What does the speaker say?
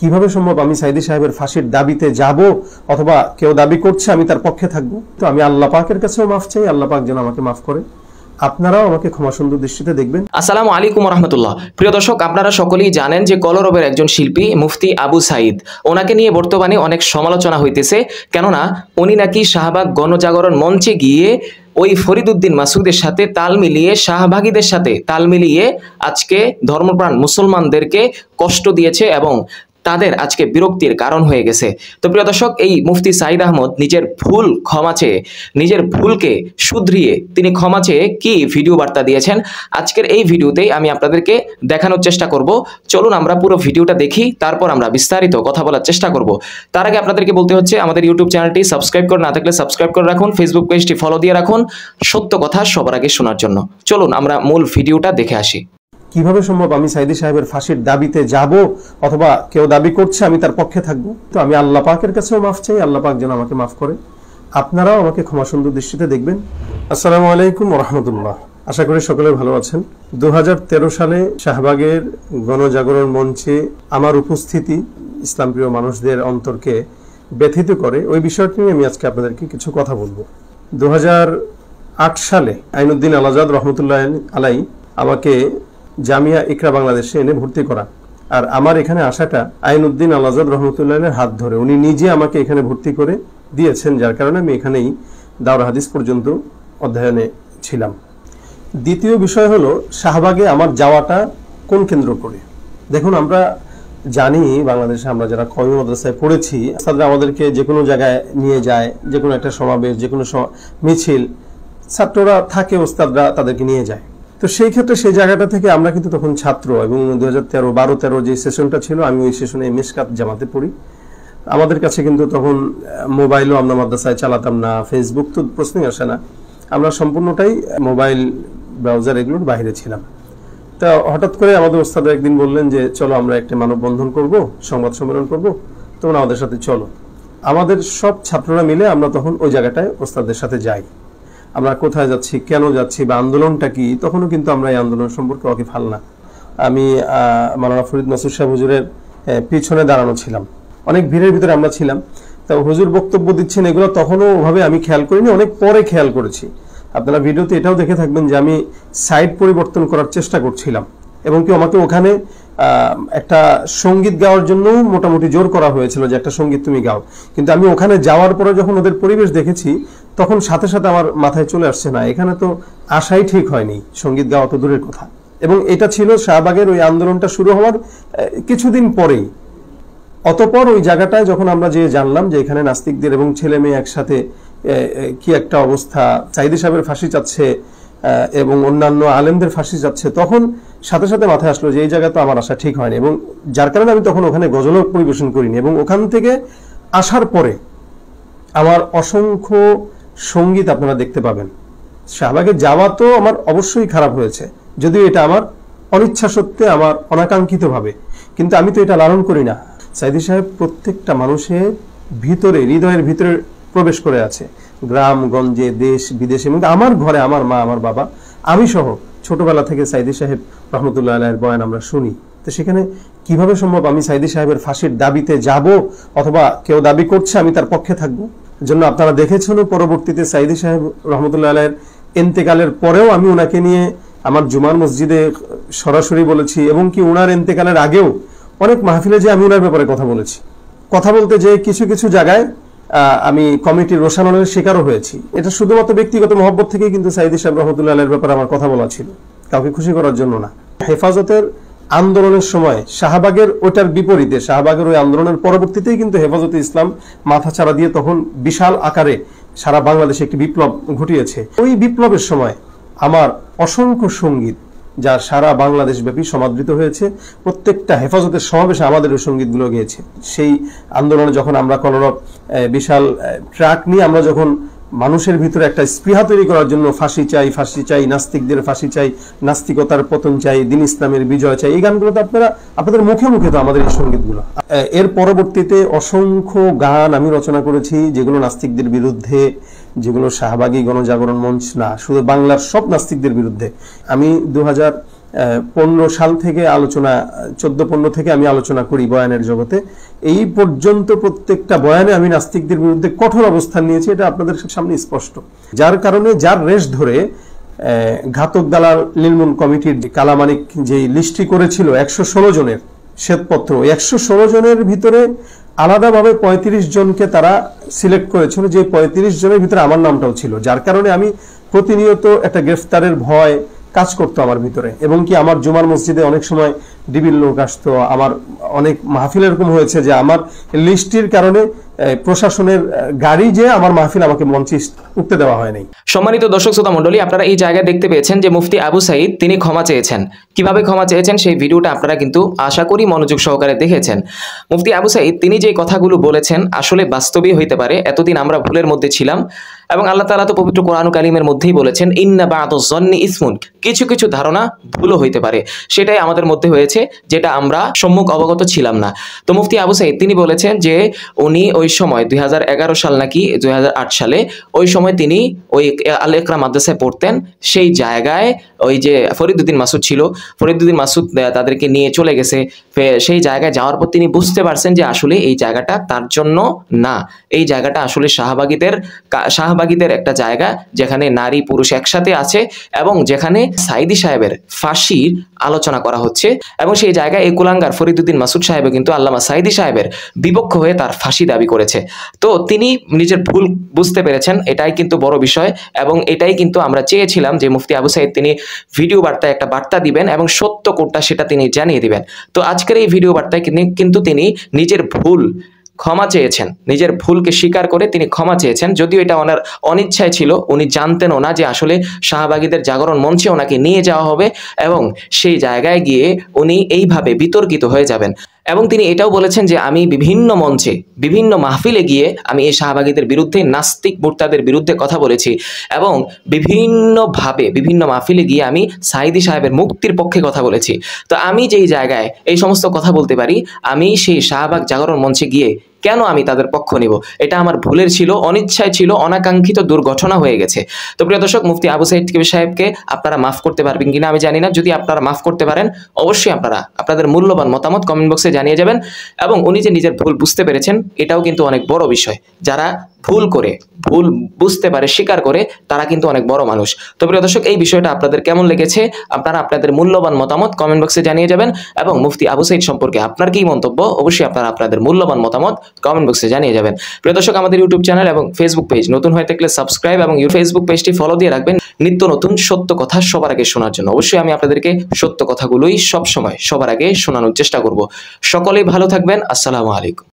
কিভাবে সম্ভব আমি সাইদী সাহেবের ফাঁসির দাবিতে যাব অথবা কেউ দাবি করছে আমি তার পক্ষে থাকবো? তো আমি আল্লাহ পাকের কাছেও মাফ চাই, আল্লাহ পাক যেন আমাকে মাফ করে, আপনারাও আমাকে ক্ষমা সুন্দর দৃষ্টিতে দেখবেন। আসসালামু আলাইকুম রহমতুল্লাহ। প্রিয় দর্শক, আপনারা সকলেই জানেন যে কলরবের একজন শিল্পী মুফতি আবু সাঈদ, ওনাকে নিয়ে বর্তমানে অনেক সমালোচনা হইতেছে। কেননা উনি নাকি শাহবাগ গণজাগরণ মঞ্চে গিয়ে ওই ফরিদউদ্দিন মাসুদের সাথে তাল মিলিয়ে, শাহবাগীদের সাথে তাল মিলিয়ে আজকে ধর্মপ্রাণ মুসলমানদেরকে কষ্ট দিয়েছে এবং তাদের আজকে বিরক্তির কারণ হয়ে গেছে। তো প্রিয় দর্শক, এই মুফতি সাঈদ আহমদ নিজের ভুল ক্ষমা চেয়ে, নিজের ভুলকে শুধরিয়ে তিনি ক্ষমা চেয়ে কি ভিডিও বার্তা দিয়েছেন, আজকের এই ভিডিওতেই আমি আপনাদেরকে দেখানোর চেষ্টা করব। চলুন আমরা পুরো ভিডিওটা দেখি, তারপর আমরা বিস্তারিত কথা বলার চেষ্টা করব। তার আগে আপনাদেরকে বলতে হচ্ছে, আমাদের ইউটিউব চ্যানেলটি সাবস্ক্রাইব করে না থাকলে সাবস্ক্রাইব করে রাখুন, ফেসবুক পেজটি ফলো দিয়ে রাখুন সত্য কথা সবার আগে শোনার জন্য। চলুন আমরা মূল ভিডিওটা দেখে আসি। কিভাবে সম্ভব আমি সাইদী সাহেবের ফাঁসির দাবিতে যাব অথবা কেউ দাবি করছে আমি তার পক্ষে থাকবো? তো আমি আল্লাহ পাকের কাছেও মাফ চাই, আল্লাহ পাক যেন আমাকে মাফ করে, আপনারাও আমাকে ক্ষমা সুন্দর দৃষ্টিতে দেখবেন। আসসালামু আলাইকুম রহমতুল্লাহ। আশা করি সকলে ভালো আছেন। 2013 সালে শাহবাগের গণজাগরণ মঞ্চে আমার উপস্থিতি ইসলামপ্রিয় মানুষদের অন্তরকে ব্যথিত করে। ওই বিষয়টি নিয়ে আমি আজকে আপনাদেরকে কিছু কথা বলবো। 2008 সালে আইনুদ্দিন আল আজাদ রহমতুল্লাহ আলাই আমাকে জামিয়া ইকরা বাংলাদেশে এনে ভর্তি করা, আর আমার এখানে আসাটা আইনুদ্দিন আল আজাদ রহমতুল্লাহের হাত ধরে। উনি নিজে আমাকে এখানে ভর্তি করে দিয়েছেন, যার কারণে আমি এখানেই দাওরা হাদিস পর্যন্ত অধ্যয়নে ছিলাম। দ্বিতীয় বিষয় হলো শাহবাগে আমার যাওয়াটা কোন কেন্দ্র করে। দেখুন, আমরা জানি বাংলাদেশে আমরা যারা কওমি মাদ্রাসায় পড়েছি, তারা আমাদেরকে যে কোনো জায়গায় নিয়ে যায়, যে কোনো একটা সমাবেশ, যে কোনো মিছিল, ছাত্ররা থাকে, ওস্তাদরা তাদেরকে নিয়ে যায়। তো সেই ক্ষেত্রে সেই জায়গাটা থেকে আমরা কিন্তু তখন ছাত্র, এবং 2012-13 যে সেশনটা ছিল, আমি ওই সেশনে মিশকাত জামাতে পড়ি। আমাদের কাছে কিন্তু তখন মোবাইলও আমরা মাদ্রাসায় চালাতাম না, ফেসবুক তো প্রশ্নই আসে না, আমরা সম্পূর্ণটাই মোবাইল ব্রাউজার এগুলোর বাইরে ছিলাম। তা হঠাৎ করে আমাদের ওস্তাদ একদিন বললেন যে চলো আমরা একটা মানববন্ধন করব, সংবাদ সম্মেলন করব, তোমরা আমাদের সাথে চলো। আমাদের সব ছাত্ররা মিলে আমরা তখন ওই জায়গাটায় ওস্তাদের সাথে যাই। আমরা কোথায় যাচ্ছি, কেন যাচ্ছি, বা আন্দোলনটা কি, তখনও কিন্তু আমরা এই আন্দোলন সম্পর্কে ওয়াকিফাল না। আমি মাওলানা ফরিদ মাসুদ সাহেব হুজুরের পিছনে দাঁড়ানো ছিলাম, অনেক ভিড়ের ভিতরে আমরা ছিলাম। তা হুজুর বক্তব্য দিচ্ছেন, এগুলো তখনও ওভাবে আমি খেয়াল করিনি, অনেক পরে খেয়াল করেছি। আপনারা ভিডিওতে এটাও দেখে থাকবেন যে আমি সাইড পরিবর্তন করার চেষ্টা করছিলাম, এবং কি আমাকে ওখানে একটা সঙ্গীত গাওয়ার জন্য মোটামুটি জোর করা হয়েছিল যে একটা সঙ্গীত তুমি গাও। কিন্তু আমি ওখানে যাওয়ার পরে যখন ওদের পরিবেশ দেখেছি, তখন সাথে সাথে আমার মাথায় চলে আসছে, না এখানে তো আসাই ঠিক হয়নি, সঙ্গীত গাওয়া তো দূরের কথা। এবং এটা ছিল শাহবাগের ওই আন্দোলনটা শুরু হওয়ার কিছুদিন পরেই। অতপর ওই জায়গাটায় যখন আমরা যে জানলাম যে এখানে নাস্তিকদের এবং ছেলে মেয়ে একসাথে কি একটা অবস্থা, সাইদী সাহেবের ফাঁসি চাচ্ছে এবং অন্যান্য আলেমদের ফাঁসি যাচ্ছে, তখন সাথে সাথে মাথায় আসলো যে এই জায়গা তো আমার আসা ঠিক হয়নি, এবং যার কারণে আমি তখন ওখানে গজলও পরিবেশন করিনি। এবং ওখান থেকে আসার পরে আমার অসংখ্য সঙ্গীত আপনারা দেখতে পাবেন। শাহবাগে যাওয়া তো আমার অবশ্যই খারাপ হয়েছে, যদিও এটা আমার অনিচ্ছা সত্ত্বে, আমার অনাকাঙ্ক্ষিতভাবে, কিন্তু আমি তো এটা লালন করি না। সাইদী সাহেব প্রত্যেকটা মানুষের ভিতরে, হৃদয়ের ভিতরে প্রবেশ করে আছে, গ্রাম গঞ্জে, দেশ বিদেশে, এবং আমার ঘরে আমার মা, আমার বাবা, আমি সহ ছোটবেলা থেকে সাইদী সাহেব রহমতুল্লাহ আলাইহির বয়ান আমরা শুনি। তো সেখানে কিভাবে সম্ভব আমি সাইদী সাহেবের ফাঁসির দাবিতে যাব অথবা কেউ দাবি করছে আমি তার পক্ষে থাকবো? জন্য আপনারা দেখেছেন পরবর্তীতে সাইদী সাহেব রহমতুল্লাহ আলাইহির ইন্তেকালের পরেও আমি ওনাকে নিয়ে আমার জুমার মসজিদে সরাসরি বলেছি, এবং কি ওনার ইন্তেকালের আগেও অনেক মাহফিলে যে আমি ওনার ব্যাপারে কথা বলেছি। কথা বলতে যে কিছু কিছু জায়গায় আমি কমিটির রোষানলের শিকারও হয়েছি। এটা শুধুমাত্র ব্যক্তিগত মহব্বত থেকেই কিন্তু সাইদী সাহেব রহমতুল্লাহ আলাইহির ব্যাপারে আমার কথা বলা ছিল, কাউকে খুশি করার জন্য না। হেফাজতের আন্দোলনের সময় শাহবাগের ওটার বিপরীতে, শাহবাগের ওই আন্দোলনের পরবর্তীতেই কিন্তু হেফাজতে ইসলাম মাথাচাড়া দিয়ে তখন বিশাল আকারে সারা বাংলাদেশে একটি বিপ্লব ঘটিয়েছে। ওই বিপ্লবের সময় আমার অসংখ্য সঙ্গীত, যা সারা বাংলাদেশ ব্যাপী সমাদৃত হয়েছে, প্রত্যেকটা হেফাজতের সমাবেশে আমাদের ওই সঙ্গীতগুলো গিয়েছে। সেই আন্দোলনে যখন আমরা কলরব বিশাল ট্রাক নিয়ে আমরা যখন মানুষের ভিতরে একটা স্পৃহা তৈরি করার জন্য ফাঁসি চাই, ফাঁসি চাই, নাস্তিকদের ফাঁসি চাই, নাস্তিকতার পতন চাই, দিন ইসলামের বিজয় চাই, এই গানগুলো তো আপনাদের মুখে মুখে তো আমাদের এই সঙ্গীতগুলো। এর পরবর্তীতে অসংখ্য গান আমি রচনা করেছি যেগুলো নাস্তিকদের বিরুদ্ধে, যেগুলো শাহবাগী গণজাগরণ মঞ্চ না, শুধু বাংলার সব নাস্তিকদের বিরুদ্ধে। আমি সাল থেকে আলোচনা 14-15 থেকে আমি আলোচনা করি বয়ানের জগতে। এই পর্যন্ত প্রত্যেকটা বয়ানে আমি নাস্তিকদের বিরুদ্ধে কঠোর অবস্থান নিয়েছি, এটা আপনাদের সামনে স্পষ্ট। যার কারণে যার রেশ ধরে ঘাতক দালাল নির্মূল কমিটির কালামানিক যে লিস্টটি করেছিল 116 জনের শ্বেতপত্র, 116 জনের ভিতরে আলাদাভাবে 35 জনকে তারা সিলেক্ট করেছিল, যে 35 জনের ভিতরে আমার নামটাও ছিল। যার কারণে আমি প্রতিনিয়ত একটা গ্রেফতারের ভয় কাজ করতো আমার ভিতরে, এবং কি আমার জুমার মসজিদে অনেক সময় ডিবির লোক আসতো। আমার অনেক মাহফিল এরকম হয়েছে যে আমার লিস্টির কারণে প্রশাসনের গাড়ি যে আমার মাহফিল আমাকে মঞ্চে উঠতে দেওয়া হয় নাই। সম্মানিত দর্শক শ্রোতা মণ্ডলী, আপনারা এই জায়গায় দেখতে পেয়েছেন যে মুফতি আবু সাঈদ তিনি ক্ষমা চেয়েছেন। কিভাবে ক্ষমা চেয়েছেন সেই ভিডিওটা আপনারা কিন্তু আশা করি মনোযোগ সহকারে দেখেছেন। মুফতি আবু সাঈদ তিনি যে কথাগুলো বলেছেন আসলে বাস্তবই হইতে পারে। এতদিন আমরা ভুলের মধ্যে ছিলাম, এবং আল্লাহ তাআলা তো পবিত্র কোরআন কারীমের মধ্যেই বলেছেন ইন্না বা'দাজ যন্নি ইসমুন, কিছু কিছু ধারণা ভুলও হইতে পারে। সেটাই আমাদের মধ্যে হয়েছে, যেটা আমরা সম্মুখ অবগত ছিলাম না। তো মুফতি আবু সাঈদ তিনি বলেছেন যে উনি ওই সময় 2011 সাল নাকি 2008 সালে ওই সময় তিনি ওই আল ইকরা মাদ্রাসায় পড়তেন। সেই জায়গায় ওই যে ফরিদউদ্দিন মাসুদ ছিল, ফরিদউদ্দিন মাসুদ তাদেরকে নিয়ে চলে গেছে। সেই জায়গায় যাওয়ার পর তিনি বুঝতে পারছেন যে আসলে এই জায়গাটা তার জন্য না, এই জায়গাটা আসলে শাহবাগীদের একটা জায়গা, যেখানে নারী পুরুষ একসাথে আছে এবং যেখানে সাইদি সাহেবের ফাঁসির আলোচনা করা হচ্ছে। এবং সেই জায়গায় এই কুলাঙ্গার ফরিদউদ্দিন মাসুদ সাহেব কিন্তু আল্লামা সাইদি সাহেবের বিপক্ষ হয়ে তার ফাঁসি দাবি করেছে। তো তিনি নিজের ভুল বুঝতে পেরেছেন, এটাই কিন্তু বড় বিষয়। এবং এটাই কিন্তু আমরা চেয়েছিলাম যে মুফতি আবু সাঈদ তিনি ভিডিও বার্তায় একটা বার্তা দিবেন এবং সত্য কোনটা সেটা তিনি জানিয়ে দিবেন। তো আজকের এই ভিডিও বার্তায় কিন্তু তিনি নিজের ভুল ক্ষমা চেয়েছেন, নিজের ভুলকে স্বীকার করে তিনি ক্ষমা চেয়েছেন। যদিও এটা ওনার অনিচ্ছায় ছিল, উনি জানতেনও না যে আসলে শাহবাগীদের জাগরণ মঞ্চে ওনাকে নিয়ে যাওয়া হবে এবং সেই জায়গায় গিয়ে উনি এইভাবে বিতর্কিত হয়ে যাবেন। এবং তিনি এটাও বলেছেন যে আমি বিভিন্ন মঞ্চে বিভিন্ন মাহফিলে গিয়ে আমি এই শাহবাগীদের বিরুদ্ধে, নাস্তিক মুরতাদের বিরুদ্ধে কথা বলেছি, এবং বিভিন্নভাবে বিভিন্ন মাহফিলে গিয়ে আমি সাইদি সাহেবের মুক্তির পক্ষে কথা বলেছি। তো আমি যেই জায়গায় এই সমস্ত কথা বলতে পারি, আমি সেই শাহবাগ জাগরণ মঞ্চে গিয়ে কেন আমি তাদের পক্ষ নিব? এটা আমার ভুলের ছিল, অনিচ্ছায় ছিল, অনাকাঙ্ক্ষিত দুর্ঘটনা হয়ে গেছে। তো প্রিয় দর্শক, মুফতি আবু সাঈদ সাহেবকে আপনারা মাফ করতে পারবেন কিনা আমি জানি না। যদি আপনারা মাফ করতে পারেন, অবশ্যই আপনারা আপনাদের মূল্যবান মতামত কমেন্ট বক্সে জানিয়ে যাবেন। এবং উনি যে নিজের ভুল বুঝতে পেরেছেন, এটাও কিন্তু অনেক বড় বিষয়। যারা ভুল বুঝতে পারে, স্বীকার করে, তারা কিন্তু অনেক বড় মানুষ। তো প্রিয় দর্শক, এই বিষয়টা আপনাদের কেমন লেগেছে আপনারা আপনাদের মূল্যবান মতামত কমেন্ট বক্সে জানিয়ে যাবেন। এবং মুফতি আবু সাঈদ সম্পর্কে আপনার কি মন্তব্য, অবশ্যই আপনারা আপনাদের মূল্যবান মতামত কমেন্ট বক্সে জানিয়ে যাবেন। প্রিয় দর্শক, আমাদের ইউটিউব চ্যানেল এবং ফেসবুক পেজ নতুন হয়ে থাকলে সাবস্ক্রাইব এবং ফেসবুক পেজটি ফলো দিয়ে রাখবেন নিত্য নতুন সত্য কথা সবার আগে শোনার জন্য। অবশ্যই আমি আপনাদেরকে সত্য কথাগুলোই সব সময় সবার আগে শোনানোর চেষ্টা করব। সকলেই ভালো থাকবেন। আসসালামু আলাইকুম।